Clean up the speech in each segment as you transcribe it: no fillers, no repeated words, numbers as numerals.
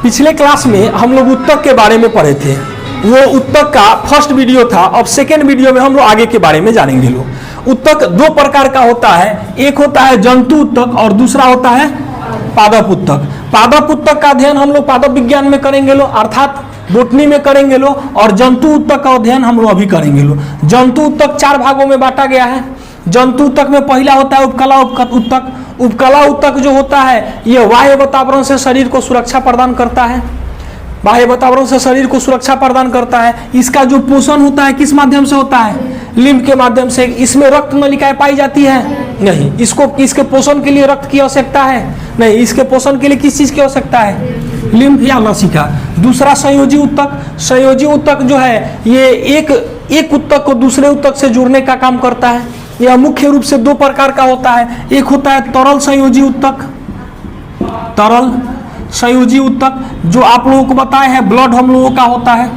पिछले क्लास में हम लोग उत्तक के बारे में पढ़े थे। वो उत्तक का फर्स्ट वीडियो था। अब सेकेंड वीडियो में हम लोग आगे के बारे में जानेंगे। लोग उत्तक दो प्रकार का होता है, एक होता है जंतु उत्तक और दूसरा होता है पादप उत्तक। पादप उत्तक का अध्ययन हम लोग पादप विज्ञान में करेंगे लो, अर्थात बोटनी में करेंगे लो, और जंतु उत्तक का अध्ययन हम लोग अभी करेंगे लो। जंतु उत्तक 4 भागों में बांटा गया है। जंतु उत्तक में पहला होता है उपकला उत्तक। उपकला उत्तक जो होता है ये बाह्य वातावरण से शरीर को सुरक्षा प्रदान करता है, बाह्य वातावरण से शरीर को सुरक्षा प्रदान करता है। इसका जो पोषण होता है किस माध्यम से होता है? लिम्फ के माध्यम से। इसमें रक्त नलिकाएं पाई जाती है? नहीं। इसके पोषण के लिए रक्त की आवश्यकता है? नहीं। इसके पोषण के लिए किस चीज की आवश्यकता है? लिम्फ या लसिका। दूसरा संयोजी उत्तक। संयोजी उत्तक जो है ये एक उत्तक को दूसरे उत्तक से जोड़ने का काम करता है। यह मुख्य रूप से 2 प्रकार का होता है। एक होता है तरल संयोजी उत्तक, तरल संयोजी उत्तक जो आप लोगों को बताए हैं ब्लड हम लोगों का होता है,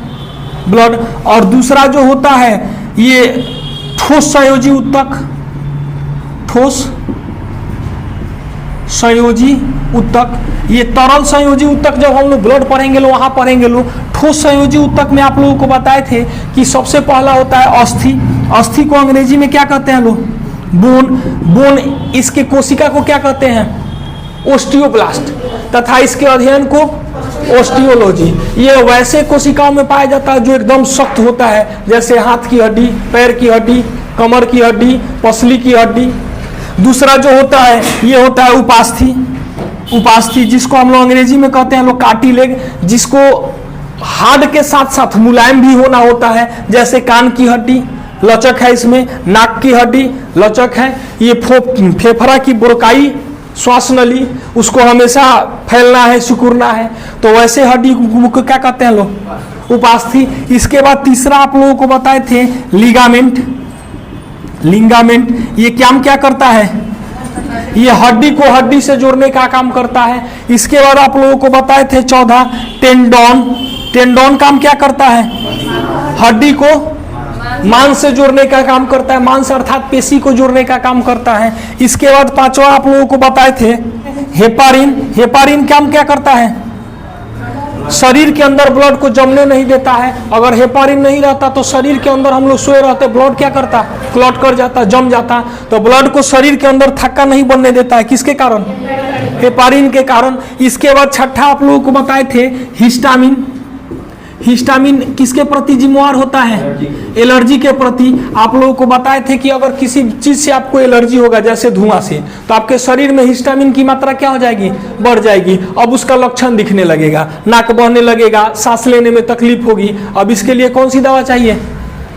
ब्लड। और दूसरा जो होता है ये ठोस संयोजी उत्तक, ठोस संयोजी उत्तक। ये तरल संयोजी उत्तक जब हम लोग ब्लड पढ़ेंगे लो वहां पढ़ेंगे लो। ठोस संयोजी उत्तक में आप लोगों को बताए थे कि सबसे पहला होता है अस्थि। अस्थि को अंग्रेजी में क्या कहते हैं लोग? बोन। बोन इसके कोशिका को क्या कहते हैं? ओस्टियोब्लास्ट। तथा इसके अध्ययन को ओस्टियोलॉजी। ये वैसे कोशिकाओं में पाया जाता है जो एकदम सख्त होता है, जैसे हाथ की हड्डी, पैर की हड्डी, कमर की हड्डी, पसली की हड्डी। दूसरा जो होता है ये होता है उपास्थि। उपास्थि जिसको हम लोग अंग्रेजी में कहते हैं लोग कार्टिलेज, जिसको हार्ड के साथ साथ मुलायम भी होना होता है, जैसे कान की हड्डी लचक है, इसमें नाक की हड्डी लचक है, ये फेफड़ा की बोरकाई श्वास नली उसको हमेशा फैलना है, सिकुड़ना है, तो वैसे हड्डी को क्या कहते हैं लोग? उपास्थि। इसके बाद तीसरा आप लोगों को बताए थे लिगामेंट। लिगामेंट ये क्या करता है? ये हड्डी को हड्डी से जोड़ने का काम करता है। इसके बाद आप लोगों को बताए थे 14 टेंडोन। टेंडोन काम क्या करता है? हड्डी को मांस से जोड़ने का काम करता है, मांस अर्थात पेशी को जोड़ने का काम करता है। इसके बाद 5वां आप लोगों को बताए थे हेपारिन। हेपारिन क्या करता है? शरीर के अंदर ब्लड को जमने नहीं देता है। अगर हेपारिन नहीं रहता तो शरीर के अंदर हम लोग सोए रहते, ब्लड क्या करता? क्लॉट कर जाता, जम जाता। तो ब्लड को शरीर के अंदर थक्का नहीं बनने देता है। किसके कारण? हेपारिन के कारण। इसके बाद 6ठा आप लोगों को बताए थे हिस्टामिन। हिस्टामिन किसके प्रति जिम्मेवार होता है? एलर्जी के प्रति। आप लोगों को बताए थे कि अगर किसी चीज से आपको एलर्जी होगा जैसे धुआं से, तो आपके शरीर में हिस्टामिन की मात्रा क्या हो जाएगी? बढ़ जाएगी। अब उसका लक्षण दिखने लगेगा, नाक बहने लगेगा, सांस लेने में तकलीफ होगी। अब इसके लिए कौन सी दवा चाहिए?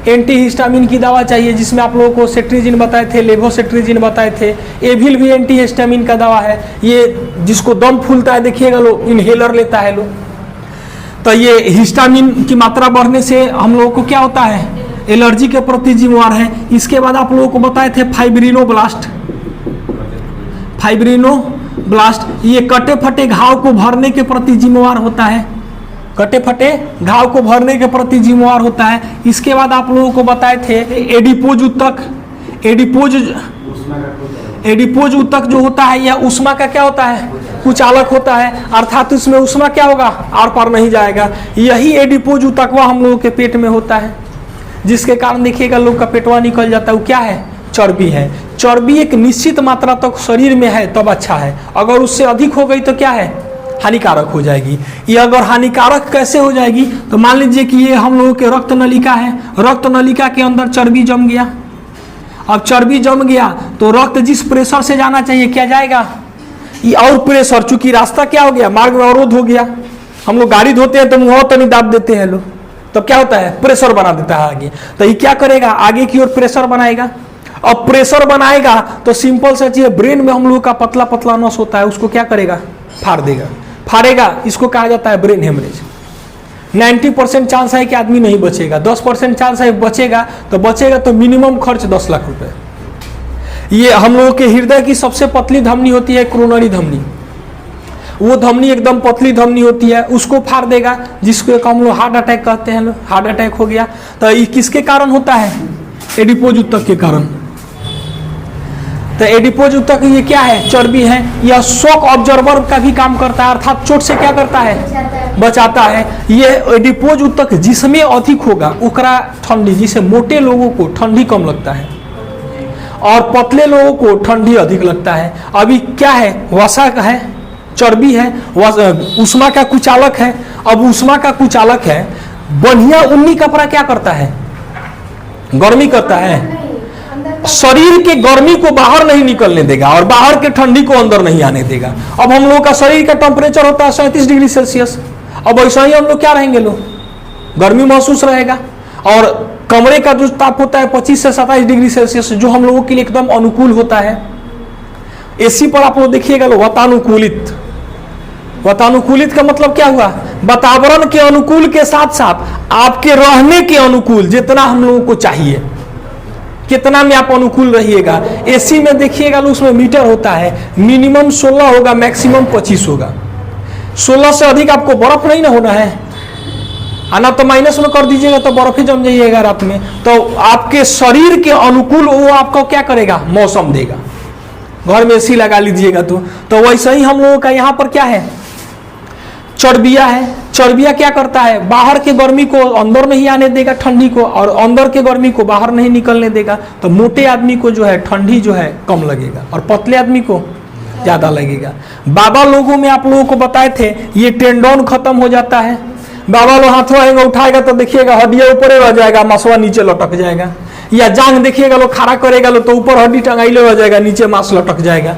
एंटी हिस्टामिन की दवा चाहिए, जिसमें आप लोगों को सेट्रिजिन बताए थे, लेवोसेट्रिजिन बताए थे। एविल भी एंटी हिस्टामिन का दवा है। ये जिसको दम फूलता है देखिएगा लोग, इनहेलर लेता है लोग। तो ये हिस्टामिन की मात्रा बढ़ने से हम लोगों को क्या होता है? एलर्जी के प्रति जिम्मेवार है। इसके बाद आप लोगों को बताए थे फाइब्रिनोब्लास्ट। फाइब्रिनोब्लास्ट ये कटे फटे घाव को भरने के प्रति जिम्मेवार होता है, कटे फटे घाव को भरने के प्रति जिम्मेवार होता है। इसके बाद आप लोगों को बताए थे एडिपोज उत्तक। एडिपोज उत्तक जो होता है यह उष्मा का क्या होता है? कुचालक होता है, अर्थात उसमें उष्मा क्या होगा? आर पार नहीं जाएगा। यही एडिपोज उत्तकवा हम लोगों के पेट में होता है, जिसके कारण देखिएगा लोग का पेटवा निकल जाता है। वो क्या है? चर्बी है। चर्बी एक निश्चित मात्रा तक शरीर में है तब अच्छा है, अगर उससे अधिक हो गई तो क्या है? हानिकारक हो जाएगी। ये अगर हानिकारक कैसे हो जाएगी? तो मान लीजिए कि ये हम लोगों के रक्त नलिका है, रक्त नलिका के अंदर चर्बी जम गया। अब चर्बी जम गया तो रक्त जिस प्रेशर से जाना चाहिए क्या जाएगा? ये और प्रेशर, चूंकि रास्ता क्या हो गया? मार्ग में अवरोध हो गया। हम लोग गाड़ी धोते हैं तो मुंह तो नहीं दाब देते हैं लोग, तो क्या होता है? प्रेशर बना देता है आगे। तो ये क्या करेगा? आगे की ओर प्रेशर बनाएगा। अब प्रेशर बनाएगा तो सिंपल सा चीज, ब्रेन में हम लोग का पतला पतला नस होता है, उसको क्या करेगा? फाड़ देगा, फाड़ेगा। इसको कहा जाता है ब्रेन हेमरेज। 90% चांस है कि आदमी नहीं बचेगा, 10% चांस है बचेगा। तो बचेगा तो मिनिमम खर्च 10 लाख रुपए। ये हम लोगों के हृदय की सबसे पतली धमनी होती है क्रोनरी धमनी। वो धमनी एकदम पतली धमनी होती है, उसको फाड़ देगा, जिसको हम लोग हार्ट अटैक कहते हैं। हार्ट अटैक हो गया तो ये किसके कारण होता है? एडिपोज उत्तक के कारण। तो एडिपोज ऊतक ये क्या है? चर्बी है। यह शॉक ऑब्जर्वर का भी काम करता है, अर्थात चोट से क्या करता है? बचाता है। ये एडिपोज ऊतक जिसमें अधिक होगा ओकरा ठंडी, जिसे मोटे लोगों को ठंडी कम लगता है और पतले लोगों को ठंडी अधिक लगता है। अभी क्या है? वसा है, चर्बी है, उष्मा का कुचालक है। अब उष्मा का कुचालक है, बढ़िया ऊनी कपड़ा क्या करता है? गर्मी करता है, शरीर के गर्मी को बाहर नहीं निकलने देगा और बाहर के ठंडी को अंदर नहीं आने देगा। अब हम लोग का शरीर का टेम्परेचर होता है 37 डिग्री सेल्सियस। अब ऐसा ही हम लोग क्या रहेंगे, लोग गर्मी महसूस रहेगा और कमरे का जो ताप होता है 25 से 27 डिग्री सेल्सियस, जो हम लोगों के लिए एकदम अनुकूल होता है। एसी पर आप लोग देखिएगा, लोग वातानुकूलित। वातानुकूलित का मतलब क्या हुआ? वातावरण के अनुकूल के साथ साथ आपके रहने के अनुकूल, जितना हम लोगों को चाहिए, कितना में आप अनुकूल रहिएगा। एसी में देखिएगा, उसमें मीटर होता है, मिनिमम 16 होगा, मैक्सिमम 25 होगा। 16 से अधिक आपको बर्फ नहीं ना होना है, आना तो माइनस में कर दीजिएगा तो बर्फ ही जम जाइएगा रात में। तो आपके शरीर के अनुकूल वो आपको क्या करेगा? मौसम देगा। घर में एसी लगा लीजिएगा तो वैसे ही हम लोगों का यहाँ पर क्या है? चर्बिया है। चर्बिया क्या करता है? बाहर के गर्मी को अंदर नहीं आने देगा, ठंडी को, और अंदर के गर्मी को बाहर नहीं निकलने देगा। तो मोटे आदमी को जो है ठंडी जो है कम लगेगा और पतले आदमी को ज्यादा लगेगा। बाबा लोगों में आप लोगों को बताए थे ये टेंडोन खत्म हो जाता है। बाबा लोग हाथों उठाएगा तो देखिएगा हड्डियां ऊपर रह जाएगा, मसवा नीचे लटक जाएगा। या जांग देखिएगा, लोग खड़ा करेगा लो तो ऊपर हड्डी टंगाइले रह जाएगा, नीचे मांस लटक जाएगा।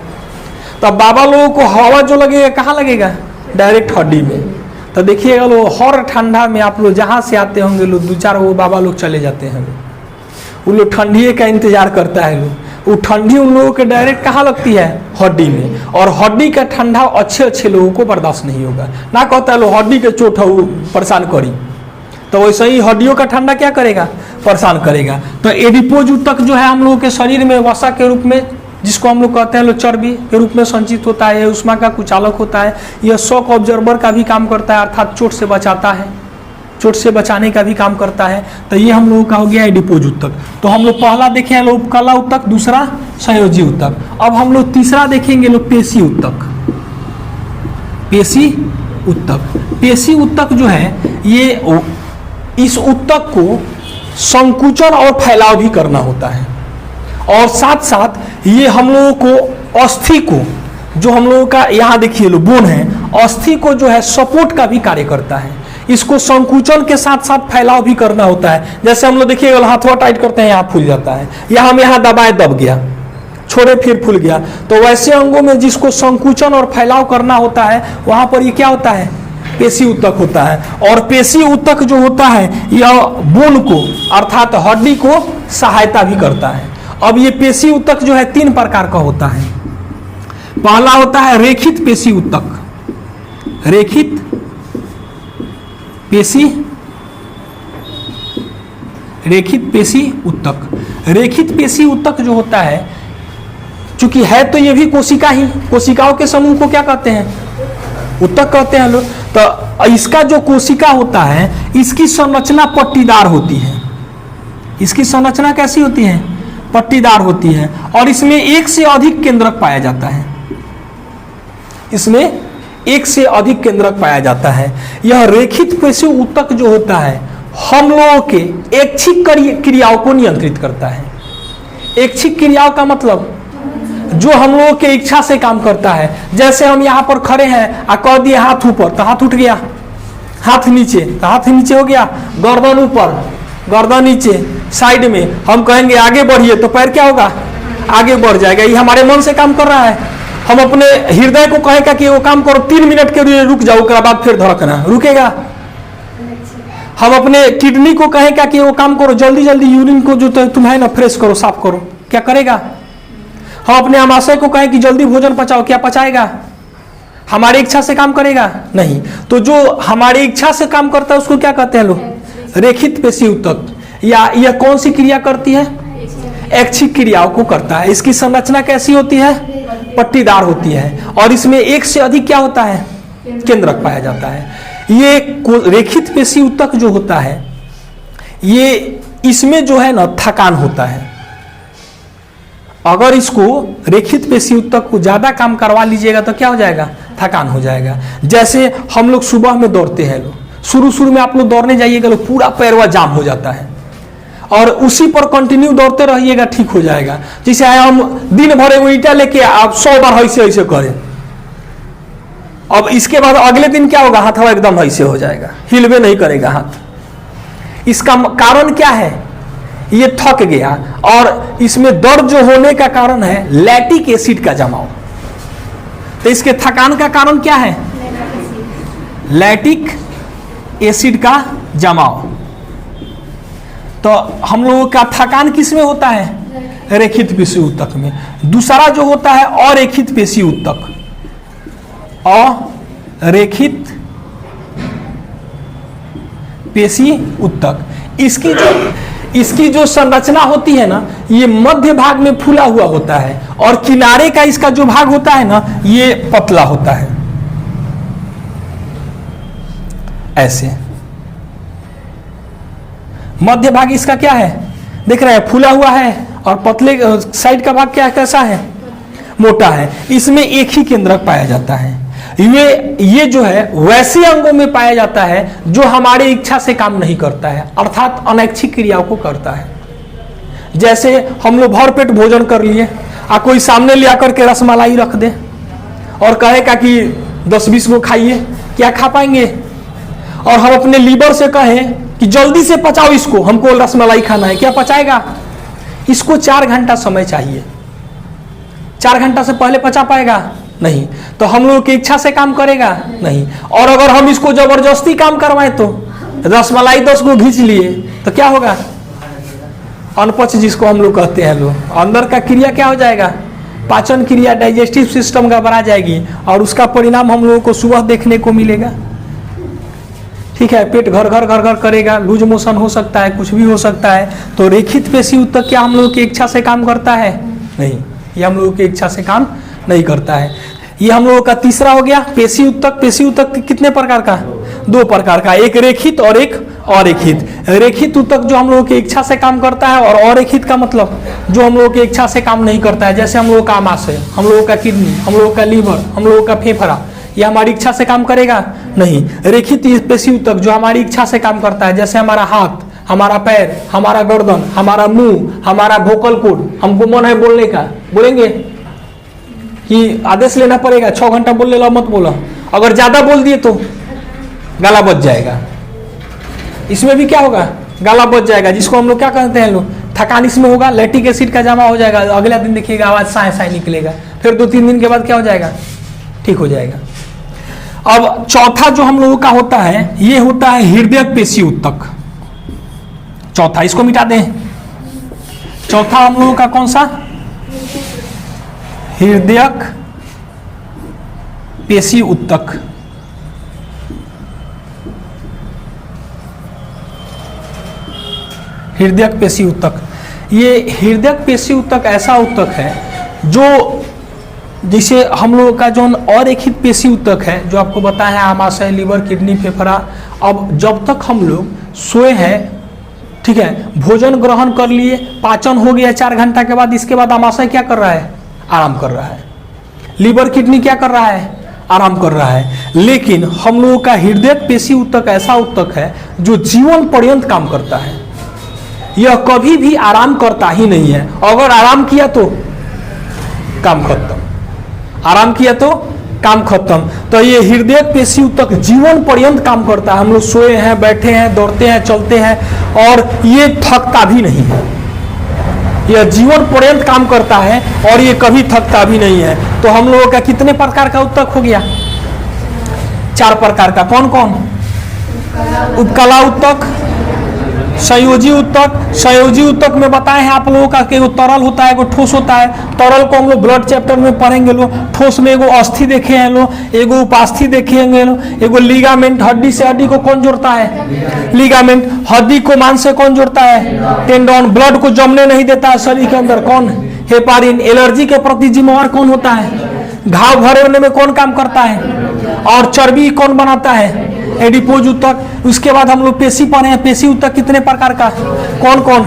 तो बाबा लोगों को हवा जो लगेगा कहाँ लगेगा? डायरेक्ट हड्डी में। तो देखिएगा लोग हर ठंडा में आप लोग जहाँ से आते होंगे लोग 2-4 वो बाबा लोग चले जाते हैं। वो लोग ठंडी का इंतजार करता है। लोग वो ठंडी उन लोगों के डायरेक्ट कहाँ लगती है? हड्डी में। और हड्डी का ठंडा अच्छे लोगों को बर्दाश्त नहीं होगा ना, कहता है लोग हड्डी के चोट है वो परेशान करी। तो वैसे ही हड्डियों का ठंडा क्या करेगा? परेशान करेगा। तो एडिपोज ऊतक जो है हम लोगों के शरीर में वसा के रूप में, जिसको हम लोग कहते हैं लोग चर्बी के रूप में संचित होता है। उष्मा का कुचालक होता है। यह शॉक ऑब्जर्वर का भी काम करता है, अर्थात चोट से बचाता है, चोट से बचाने का भी काम करता है। तो ये हम लोगों का हो गया एडिपोज ऊतक। तो हम लोग पहला देखे हैं लोग उपकला ऊतक, दूसरा संयोजी ऊतक। अब हम लोग तीसरा देखेंगे लोग पेशी ऊतक। पेशी ऊतक, पेशी ऊतक जो है ये इस ऊतक को संकुचन और फैलाव भी करना होता है और साथ साथ ये हम लोगों को अस्थि को, जो हम लोगों का यहाँ देखिए लो बोन है, अस्थि को जो है सपोर्ट का भी कार्य करता है। इसको संकुचन के साथ साथ फैलाव भी करना होता है। जैसे हम लोग देखिए हाथवा टाइट करते हैं, यहाँ फूल जाता है, या हम यहाँ दबाए दब गया, छोड़े फिर फूल गया। तो वैसे अंगों में जिसको संकुचन और फैलाव करना होता है वहां पर ये क्या होता है? पेशी ऊतक होता है। और पेशी ऊतक जो होता है यह बोन को अर्थात हड्डी को सहायता भी करता है। अब ये पेशी ऊतक जो है 3 प्रकार का होता है। पहला होता है रेखित पेशी ऊतक। रेखित पेशी, रेखित पेशी ऊतक। रेखित पेशी ऊतक जो होता है, चूंकि है तो ये भी कोशिका ही, कोशिकाओं के समूह को क्या कहते हैं? ऊतक कहते हैं लोग। तो इसका जो कोशिका होता है इसकी संरचना पट्टीदार होती है। इसकी संरचना कैसी होती है? पट्टीदार होती है और इसमें एक से अधिक केंद्रक पाया जाता है। इसमें एक से अधिक केंद्रक पाया जाता है। यह रेखित पेशी ऊतक जो होता है हम लोगों के ऐच्छिक क्रियाओं को नियंत्रित करता है। ऐच्छिक क्रियाओं का मतलब जो हम लोगों के इच्छा से काम करता है। जैसे हम यहाँ पर खड़े हैं और कह दिए हाथ ऊपर तो हाथ उठ गया, हाथ नीचे तो हाथ नीचे हो गया, गर्दन ऊपर गर्दन नीचे, साइड में हम कहेंगे आगे बढ़िए तो पैर क्या होगा? आगे बढ़ जाएगा। ये हमारे मन से काम कर रहा है। हम अपने हृदय को कहेगा कि वो काम करो 3 मिनट के लिए रुक जाओ, उसके बाद फिर धड़कना रुकेगा। हम अपने किडनी को कहेगा कि वो काम करो जल्दी जल्दी, यूरिन को जो तुम है ना फ्रेश करो, साफ करो, क्या करेगा? हम अपने आमाशय को कहें कि जल्दी भोजन पचाओ, क्या पचाएगा? हमारी इच्छा से काम करेगा? नहीं। तो जो हमारी इच्छा से काम करता है उसको क्या कहते हैं लोग? रेखित पेशी ऊतक। या यह कौन सी क्रिया करती है? ऐच्छिक क्रियाओं को करता है। इसकी संरचना कैसी होती है? पट्टीदार होती है और इसमें एक से अधिक क्या होता है? केंद्रक पाया जाता है। ये रेखित पेशी ऊतक जो होता है ये इसमें जो है ना थकान होता है। अगर इसको रेखित पेशी ऊतक को ज्यादा काम करवा लीजिएगा तो क्या हो जाएगा, थकान हो जाएगा। जैसे हम लोग सुबह में दौड़ते हैं, लोग शुरू में आप लोग दौड़ने जाइएगा, लोग पूरा पैरवा जाम हो जाता है और उसी पर कंटिन्यू दौड़ते रहिएगा, ठीक हो जाएगा। जैसे हम दिन भर एगो ईटा लेके आप 100 बार ऐसे ऐसे करें, अब इसके बाद अगले दिन क्या होगा, हाथ एकदम ऐसे हो जाएगा, हिलवे नहीं करेगा हाथ। इसका कारण क्या है, ये थक गया। और इसमें दर्द जो होने का कारण है लैक्टिक एसिड का जमाव। तो इसके थकान का कारण क्या है, लैक्टिक एसिड का जमाव। तो हम लोगों का थकान किस में होता है, रेखित पेशी ऊतक में। दूसरा जो होता है अरेखित पेशी ऊतक, अरेखित पेशी ऊतक। इसकी जो संरचना होती है ना, ये मध्य भाग में फूला हुआ होता है और किनारे का इसका जो भाग होता है ना, ये पतला होता है ऐसे। मध्य भाग इसका क्या है, देख रहे हैं, फूला हुआ है और पतले साइड का भाग क्या है, कैसा है, मोटा है। इसमें एक ही केंद्रक पाया जाता है। ये जो है वैसे अंगों में पाया जाता है जो हमारी इच्छा से काम नहीं करता है, अर्थात अनैच्छिक क्रियाओं को करता है। जैसे हम लोग भर पेट भोजन कर लिए, कोई सामने ले आकर के रसमलाई रख दे और कहेगा कि 10-20 को खाइए, क्या खा पाएंगे। और हम अपने लीवर से कहें कि जल्दी से पचाओ इसको, हमको रसमलाई खाना है, क्या पचाएगा। इसको 4 घंटा समय चाहिए, 4 घंटा से पहले पचा पाएगा नहीं। तो हम लोग की इच्छा से काम करेगा नहीं। और अगर हम इसको जबरदस्ती काम करवाएं तो रसमलाई 10 को घींच लिए तो क्या होगा, अनपच जिसको हम लोग कहते हैं, लोग अंदर का क्रिया क्या हो जाएगा, पाचन क्रिया, डाइजेस्टिव सिस्टम गड़बड़ा जाएगी और उसका परिणाम हम लोगों को सुबह देखने को मिलेगा। ठीक है, पेट घर घर करेगा, लूज मोशन हो सकता है, कुछ भी हो सकता है। तो रेखित पेशी ऊतक क्या हम लोगों की इच्छा से काम करता है, नहीं, ये हम लोगों की इच्छा से काम नहीं करता है। ये हम लोगों का तीसरा हो गया पेशी ऊतक। पेशी ऊतक कितने प्रकार का, 2 प्रकार का, एक रेखित और एक अरेखित। रेखित ऊतक जो हम लोगों की इच्छा से काम करता है और अरेखित का मतलब जो हम लोगों की इच्छा से काम नहीं करता है। जैसे हम लोगों का आमाशय, हम लोगों का किडनी, हम लोगों का लीवर, हम लोगों का फेफड़ा, ये हमारी इच्छा से काम करेगा नहीं। रेखित पेशी ऊतक जो हमारी इच्छा से काम करता है, जैसे हमारा हाथ, हमारा पैर, हमारा गर्दन, हमारा मुंह, हमारा वोकल कोड, हमको मन है बोलने का, बोलेंगे कि आदेश लेना पड़ेगा, 6 घंटा बोल ले, मत बोलो। अगर ज्यादा बोल दिए तो गला बच जाएगा। इसमें भी क्या होगा, गला बच जाएगा, जिसको हम लोग क्या कहते हैं, लोग थकान इसमें होगा, लैक्टिक एसिड का जमा हो जाएगा। अगला दिन देखिएगा आवाज साए निकलेगा, फिर 2-3 दिन के बाद क्या हो जाएगा, ठीक हो जाएगा। अब चौथा जो हम लोगों का होता है, ये होता है हृदय पेशी ऊतक। चौथा, इसको मिटा दें। चौथा हम लोगों का कौन सा, हृदयक पेशी ऊतक। हृदयक पेशी ऊतक, ये हृदयक पेशी ऊतक ऐसा ऊतक है जो, जैसे हम लोगों का जो अरेखित पेशी ऊतक है जो आपको बताया है, आमाशय, लीवर, किडनी, फेफड़ा। अब जब तक हम लोग सोए हैं, ठीक है, भोजन ग्रहण कर लिए, पाचन हो गया 4 घंटा के बाद, इसके बाद आमाशय क्या कर रहा है, आराम कर रहा है। लीवर, किडनी क्या कर रहा है, आराम कर रहा है। लेकिन हम लोगों का हृदय पेशी ऊतक ऐसा ऊतक है जो जीवन पर्यंत काम करता है। यह कभी भी आराम करता ही नहीं है। अगर आराम किया तो काम खत्म, आराम किया तो काम खत्म। तो ये हृदय पेशी ऊतक जीवन पर्यंत काम करता है। हम लोग सोए हैं, बैठे हैं, दौड़ते हैं, चलते हैं और ये थकता भी नहीं है। यह जीवन पर्यंत काम करता है और ये कभी थकता भी नहीं है। तो हम लोगों का कितने प्रकार का ऊतक हो गया, 4 प्रकार का। कौन कौन, उपकला ऊतक, संयोजी ऊतक। संयोजी ऊतक में बताए हैं आप लोगों का कि एगो तरल होता है, एगो ठोस होता है। तरल को हम लोग ब्लड चैप्टर में पढ़ेंगे लोग। ठोस में एगो अस्थि देखे हैं लोग, एगो उपास्थि देखेंगे लोग, एगो लिगामेंट, हड्डी से हड्डी को कौन जोड़ता है, लिगामेंट। हड्डी को मांस से कौन जोड़ता है, टेंडन। ब्लड को जमने नहीं देता है शरीर के अंदर, कौन, हेपारिन। एलर्जी के प्रति जिम्मेवार कौन होता है, घाव भरे होने में कौन काम करता है। और चर्बी कौन बनाता है, एडिपोज ऊतक। उसके बाद हम लोग पेशी पढ़े हैं। पेशी ऊतक कितने प्रकार का, कौन कौन,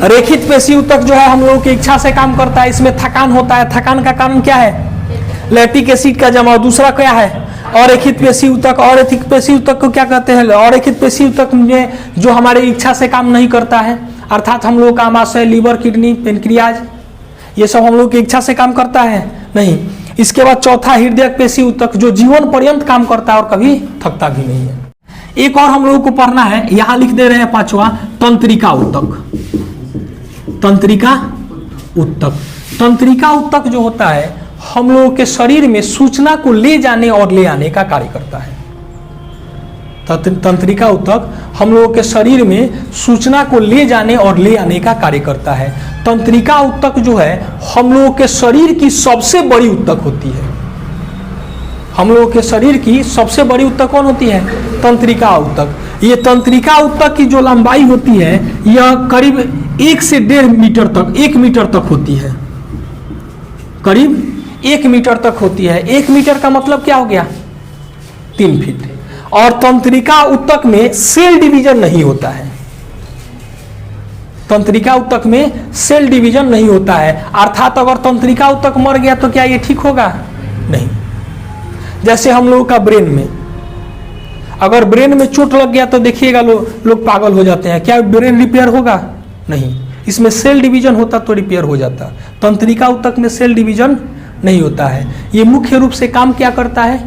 रेखित पेशी ऊतक जो है हम लोगों की इच्छा से काम करता है, इसमें थकान होता है। थकान का कारण क्या है? लैक्टिक एसिड का जमाव। दूसरा क्या है? अरेखित पेशी ऊतक। अरेखित पेशी ऊतक को क्या कहते हैं? अरेखित पेशी ऊतक में जो हमारी इच्छा से काम नहीं करता है, अर्थात हम लोग का आमाशय, लीवर, किडनी, पेनक्रियाज, ये सब हम लोग की इच्छा से काम करता है नहीं। इसके बाद चौथा हृदय पेशी ऊतक, जो जीवन पर्यंत काम करता है और कभी थकता भी नहीं है। एक और हम लोगों को पढ़ना है, यहां लिख दे रहे हैं पांचवा, तंत्रिका ऊतक। तंत्रिका ऊतक। तंत्रिका ऊतक जो होता है हम लोगों के शरीर में सूचना को ले जाने और ले आने का कार्य करता है। तंत्रिका ऊतक हम लोगों के शरीर में सूचना को ले जाने और ले आने का कार्य करता है। तंत्रिका ऊतक जो है हम लोगों के शरीर की सबसे बड़ी ऊतक होती है। हम लोगों के शरीर की सबसे बड़ी ऊतक कौन होती है? तंत्रिका ऊतक। ये तंत्रिका ऊतक की जो लंबाई होती है यह करीब 1 से 1.5 मीटर तक, 1 मीटर तक होती है। करीब 1 मीटर तक होती है। 1 मीटर का मतलब क्या हो गया? 3 फीट। और तंत्रिका ऊतक में सेल डिवीजन नहीं होता है। तंत्रिका ऊतक में सेल डिवीजन नहीं होता है, अर्थात अगर तंत्रिका ऊतक मर गया तो क्या ये ठीक होगा? नहीं। जैसे हम लोगों का ब्रेन में, अगर ब्रेन में चोट लग गया तो देखिएगा लोग पागल हो जाते हैं। क्या ब्रेन रिपेयर होगा? नहीं। इसमें सेल डिवीजन होता तो रिपेयर हो जाता। तंत्रिका ऊतक में सेल डिवीजन नहीं होता है। ये मुख्य रूप से काम क्या करता है?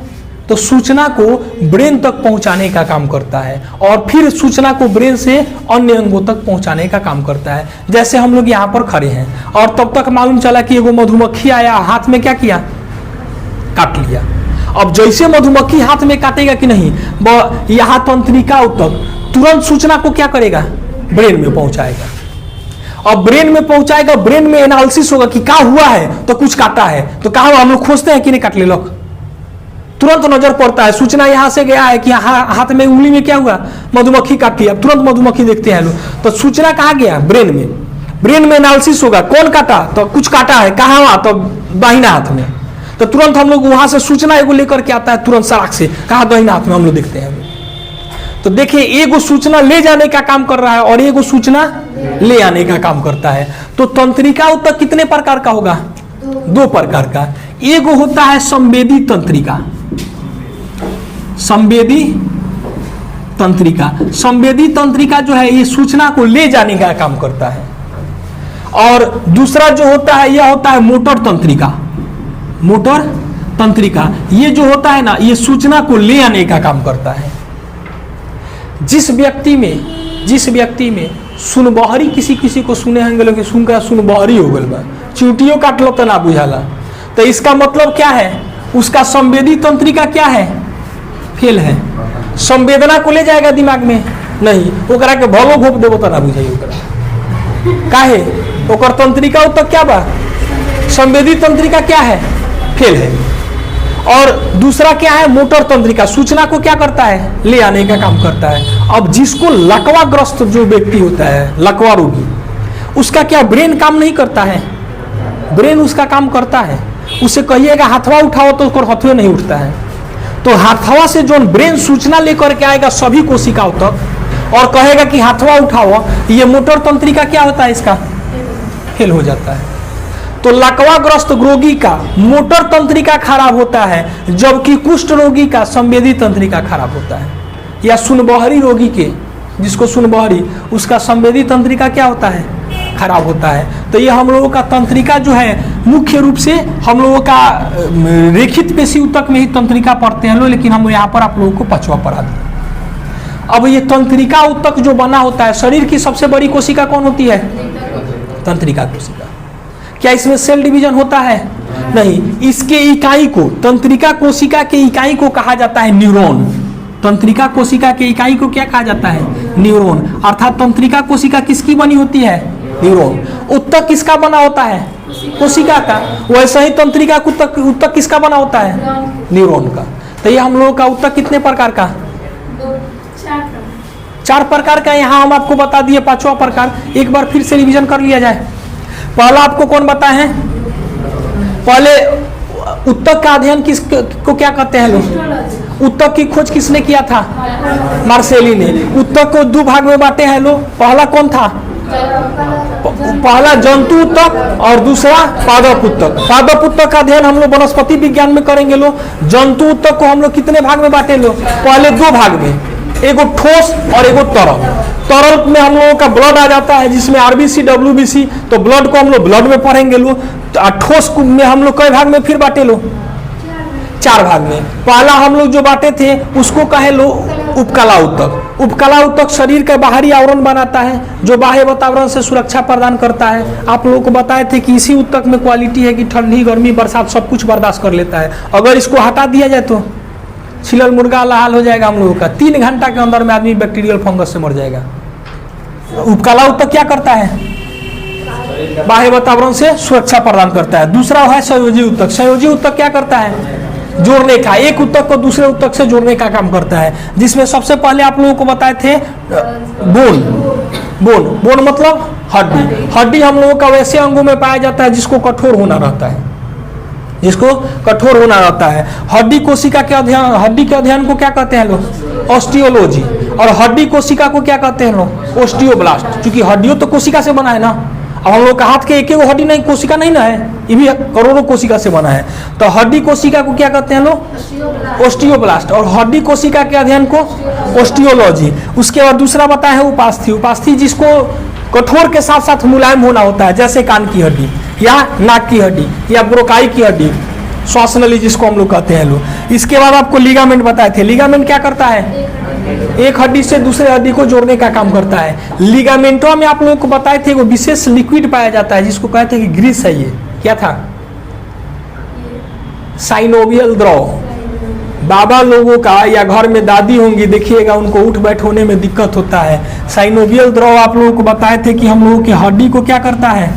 तो सूचना को ब्रेन तक पहुंचाने का काम करता है और फिर सूचना को ब्रेन से अन्य अंगों तक पहुंचाने का काम करता है। जैसे हम लोग यहाँ पर खड़े हैं और तब तक मालूम चला कि एगो मधुमक्खी आया, हाथ में क्या किया? काट लिया। अब जैसे मधुमक्खी हाथ में काटेगा कि नहीं, यहाँ तंत्रिका ऊतक तुरंत सूचना को क्या करेगा? ब्रेन में पहुंचाएगा। अब ब्रेन में पहुंचाएगा, ब्रेन में एनालिसिस होगा कि क्या हुआ है, तो कुछ काटा है, तो कहा हम लोग खोजते हैं कि नहीं काट ले लोग, तुरंत नजर पड़ता है। सूचना यहां से गया है कि हाथ में, उंगली में क्या हुआ? मधुमक्खी काटी। अब तुरंत मधुमक्खी देखते हैं लोग, तो सूचना कहाँ गया? ब्रेन में। ब्रेन में एनालिसिस होगा, कौन काटा? तो कुछ काटा है, कहाँ? तो दाहिना हाथ में। तो तुरंत हम लोग वहां से सूचना एगो लेकर के आता है, तुरंत सड़क से, कहा? दाहिना हाथ में। हम लोग देखते हैं। तो देखिए, एगो सूचना ले जाने का काम कर रहा है और एगो सूचना ले आने का काम करता है। तो तंत्रिका ऊतक कितने प्रकार का होगा? 2 प्रकार का। एगो होता है संवेदी तंत्रिका। संवेदी तंत्रिका। संवेदी तंत्रिका जो है ये सूचना को ले जाने का काम करता है। और दूसरा जो होता है यह होता है मोटर तंत्रिका। मोटर तंत्रिका ये जो होता है ना, ये सूचना को ले आने का काम करता है। जिस व्यक्ति में सुनबहरी, किसी को सुने होंगे लोग, सुनकर सुनबहरी हो गल बा, चूटियों काट लो तो ना बुझाला, तो इसका मतलब क्या है? उसका संवेदी तंत्रिका क्या है? फेल है। संवेदना को ले जाएगा दिमाग में नहीं, ओकरा के भलो घोप देबो तो ना बुझाई। ओकरा काहे? ओकर तंत्रिका ऊतक क्या बा? संवेदी तंत्रिका क्या है? फेल है। और दूसरा क्या है? मोटर तंत्रिका, सूचना को क्या करता है? ले आने का काम करता है। अब जिसको लकवाग्रस्त जो व्यक्ति होता है, लकवा रोगी, उसका क्या ब्रेन काम नहीं करता है? ब्रेन उसका काम करता है। उसे कहिएगा हाथवा उठाओ तो उसको हाथवे नहीं उठता है। तो हाथवा से जो ब्रेन सूचना लेकर के आएगा सभी कोशिकाओं तक और कहेगा कि हाथवा उठाओ, ये मोटर तंत्रिका क्या होता है? इसका फेल हो जाता है। तो लकवाग्रस्त रोगी का मोटर तंत्रिका खराब होता है, जबकि कुष्ठ रोगी का संवेदी तंत्रिका खराब होता है। या सुनबहरी रोगी के, जिसको सुनबहरी, उसका संवेदी तंत्रिका क्या होता है? खराब होता है। तो ये हम लोगों का तंत्रिका जो है मुख्य रूप से हम लोगों का रेखित पेशी ऊतक में ही तंत्रिका पढ़ते हैं लोग, लेकिन हम यहाँ पर आप लोगों को 5वां पढ़ा दिया। अब ये तंत्रिका ऊतक जो बना होता है, शरीर की सबसे बड़ी कोशिका कौन होती है? तंत्रिका कोशिका। क्या इसमें सेल डिवीजन होता है? नहीं। इसके इकाई को, तंत्रिका कोशिका के इकाई को कहा जाता है न्यूरॉन। तंत्रिका कोशिका के इकाई को क्या कहा जाता है? न्यूरॉन। अर्थात तंत्रिका कोशिका किसकी बनी होती है? न्यूरॉन। ऊतक किसका बना होता है? कोशिका का। वैसे ही तंत्रिका ऊतक किसका बना होता है? न्यूरॉन का। तो ये हम लोगों का ऊतक कितने प्रकार का? 4 प्रकार का। यहाँ हम आपको बता दिए 5वां प्रकार। एक बार फिर से रिवीजन कर लिया जाए। पहला आपको कौन बताए हैं? पहले ऊतक का अध्ययन किसको क्या कहते हैं लोग? ऊतक की खोज किसने किया था? मार्सेली ने। ऊतक को 2 भाग में बांटे हैं लोग। पहला कौन था? पहला जंतु ऊतक और दूसरा पादप ऊतक। पादप ऊतक का अध्ययन हम लोग वनस्पति विज्ञान में करेंगे। लो जंतु ऊतक को हम लोग कितने भाग में बांटे? लो पहले दो भाग में, एगो ठोस और एगो तरल। तरल में हम लोगों का ब्लड आ जाता है, जिसमें आरबीसी डब्ल्यूबीसी, तो ब्लड को हम लोग ब्लड में पढ़ेंगे। लो ठोस में हम लोग कई भाग में फिर बांटे? लो 4 भाग में। पहला हम लोग जो बांटे थे उसको कहे लो उपकला ऊतक। उपकला ऊतक शरीर का बाहरी आवरण बनाता है, जो बाह्य वातावरण से सुरक्षा प्रदान करता है। आप लोगों को बताए थे कि इसी ऊतक में क्वालिटी है कि ठंडी गर्मी बरसात सब कुछ बर्दाश्त कर लेता है। अगर इसको हटा दिया जाए तो छिलल मुर्गा लाल हो जाएगा हम लोगों का। 3 घंटा के अंदर में आदमी बैक्टीरियल फंगस से मर जाएगा। उपकला ऊतक क्या करता है? बाह्य वातावरण से सुरक्षा प्रदान करता है। दूसरा है संयोजी ऊतक। संयोजी ऊतक क्या करता है? जोड़ने का, एक ऊतक को दूसरे ऊतक से जोड़ने का काम करता है, जिसमें सबसे पहले आप लोगों को बताए थे बोन मतलब हड्डी। हड्डी हम लोगों का वैसे अंगों में पाया जाता है जिसको कठोर होना रहता है, जिसको कठोर होना रहता है। हड्डी कोशिका के अध्ययन, हड्डी के अध्ययन को क्या कहते हैं लोग? ऑस्टियोलॉजी। और हड्डी कोशिका को क्या कहते हैं लोग? ओस्टियोब्लास्ट। क्योंकि हड्डियों तो कोशिका से बना है ना। अब हम लोग का हाथ के एक हड्डी नहीं, कोशिका नहीं ना है, ये भी करोड़ों कोशिका से बना है। तो हड्डी कोशिका को क्या कहते हैं लोग? ओस्टियोब्लास्ट। और हड्डी कोशिका के अध्ययन को ओस्टियोलॉजी। उसके बाद दूसरा बताया है उपास्थि। उपास्थि जिसको कठोर के साथ साथ मुलायम होना होता है, जैसे कान की हड्डी या नाक की हड्डी या ब्रोकाई की हड्डी, श्वास नली जिसको हम लोग कहते हैं लोग। इसके बाद आपको लिगामेंट बताए थे। लिगामेंट क्या करता है? एक हड्डी से दूसरे हड्डी को जोड़ने का काम करता है। लिगामेंटों में आप लोगों को बताए थे वो विशेष लिक्विड पाया जाता है जिसको कहते हैं कि ग्रीस है। ये क्या था? साइनोवियल द्रव। बाबा लोगों का या घर में दादी होंगी, देखिएगा उनको उठ बैठ होने में दिक्कत होता है। साइनोवियल द्रव आप लोगों को बताए थे कि हम लोगों की हड्डी को क्या करता है?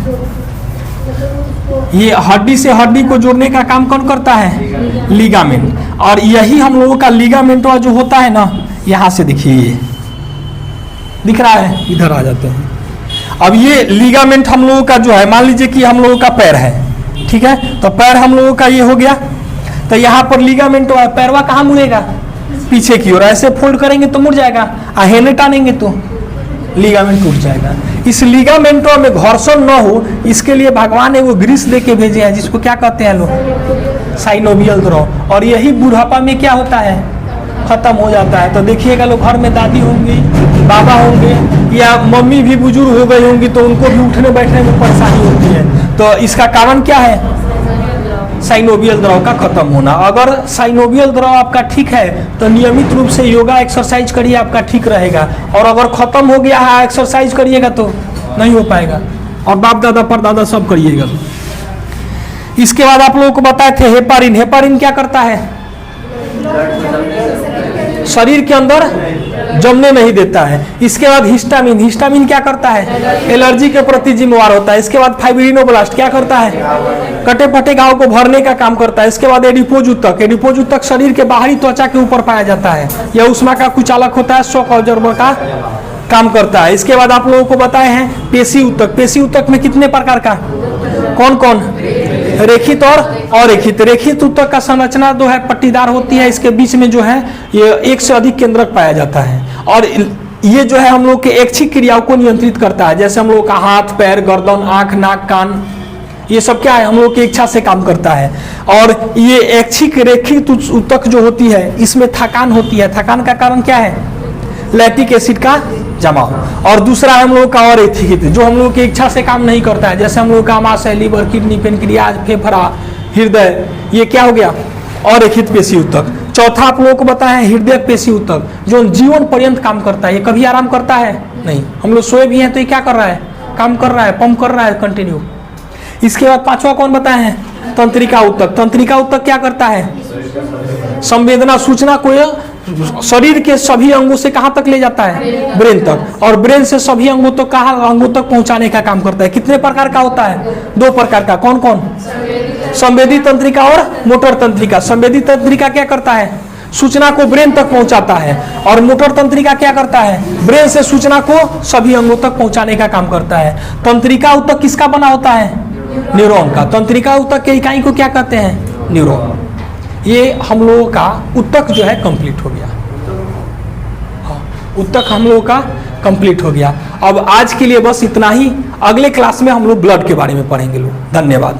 ये हड्डी से हड्डी को जोड़ने का काम कौन करता है? लिगामेंट। और यही हम लोगों का लिगामेंट जो होता है ना, यहां से देखिए दिख रहा है, इधर आ जाते हैं। अब ये लिगामेंट हम लोगों का जो है, मान लीजिए कि हम लोगों का पैर है, ठीक है, तो पैर हम लोगों का ये हो गया, तो यहाँ पर लिगामेंट पैरवा कहाँ मुड़ेगा? पीछे की ओर। ऐसे फोल्ड करेंगे तो मुड़ जाएगा, हेने टानेंगे तो लिगामेंट टूट जाएगा। इस लिगामेंटों में घर्षण न हो, इसके लिए भगवान ने वो ग्रीस दे के भेजे हैं, जिसको क्या कहते हैं लोग? साइनोवियल द्रव। और यही बुढ़ापा में क्या होता है? खत्म हो जाता है। तो देखिएगा लोग घर में दादी होंगी, बाबा होंगे या मम्मी भी बुजुर्ग हो गई होंगी, तो उनको भी उठने बैठने में परेशानी होती है। तो इसका कारण क्या है? साइनोवियल द्रव का खत्म होना। अगर साइनोवियल द्रव आपका ठीक है तो नियमित रूप से योगा एक्सरसाइज करिए, आपका ठीक रहेगा। और अगर खत्म हो गया है, एक्सरसाइज करिएगा तो नहीं हो पाएगा। और बाप दादा परदादा सब करिएगा। इसके बाद आप लोगों को बताए थे हेपारिन। हेपारिन क्या करता है? शरीर के अंदर जमने नहीं देता है। इसके बाद हिस्टामिन। हिस्टामिन क्या करता है? एलर्जी के प्रति जिम्मेवार होता है। इसके बाद फाइब्रिनोब्लास्ट क्या करता है? कटे फटे घाव को भरने का काम करता है। इसके बाद एडिपोज ऊतक। एडिपोज ऊतक शरीर के बाहरी त्वचा के ऊपर पाया जाता है, यह ऊष्मा का कुचालक होता है, शॉक ऑब्जर्वर का काम करता है। इसके बाद आप लोगों को बताए हैं पेशी ऊतक। पेशी ऊतक में कितने प्रकार का? कौन कौन? रेखित और अरेखित। रेखित ऊतक का संरचना जो है पट्टीदार होती है, इसके बीच में जो है ये एक से अधिक केंद्रक पाया जाता है। और ये जो है हम लोग के ऐच्छिक क्रियाओं को नियंत्रित करता है, जैसे हम लोग का हाथ, पैर, गर्दन, आंख, नाक, कान, ये सब क्या है? हम लोग की इच्छा से काम करता है। और ये ऐच्छिक रेखित ऊतक जो होती है, इसमें थकान होती है। थकान का कारण क्या है? लैक्टिक एसिड का जमाव। और दूसरा हम लोग का और एथिकित, जो हम लोग की इच्छा से काम नहीं करता है, जैसे हम लोग का आमाशय, लीवर, किडनी, पेनक्रियाज, फेफड़ा, हृदय, ये क्या हो गया? और रेखित पेशी ऊतक। चौथा आप लोगों को बताया है हृदय पेशी ऊतक, जो जीवन पर्यंत काम करता है। ये कभी आराम करता है नहीं। हम लोग सोए भी हैं तो ये क्या कर रहा है? काम कर रहा है, पंप कर रहा है कंटिन्यू। इसके बाद पांचवा कौन बताया है? तंत्रिका ऊतक। तंत्रिका ऊतक क्या करता है? संवेदना, सूचना को शरीर के सभी अंगों से कहां तक ले जाता है? ब्रेन तक। और ब्रेन से सभी अंगों तक कहां अंगों तक पहुंचाने का काम करता है। कितने प्रकार का होता है? 2 प्रकार का। कौन कौन? संवेदी तंत्रिका और मोटर तंत्रिका। संवेदी तंत्रिका क्या करता है? सूचना को ब्रेन तक पहुंचाता है। और मोटर तंत्रिका क्या करता है? ब्रेन से सूचना को सभी अंगों तक पहुंचाने का काम करता है। तंत्रिका ऊतक किसका बना होता है? न्यूरॉन का। तंत्रिका ऊतक के इकाई को क्या कहते हैं? न्यूरॉन। ये हम लोगों का ऊतक जो है कंप्लीट हो गया। हाँ, ऊतक हम लोगों का कंप्लीट हो गया। अब आज के लिए बस इतना ही। अगले क्लास में हम लोग ब्लड के बारे में पढ़ेंगे लोग। धन्यवाद।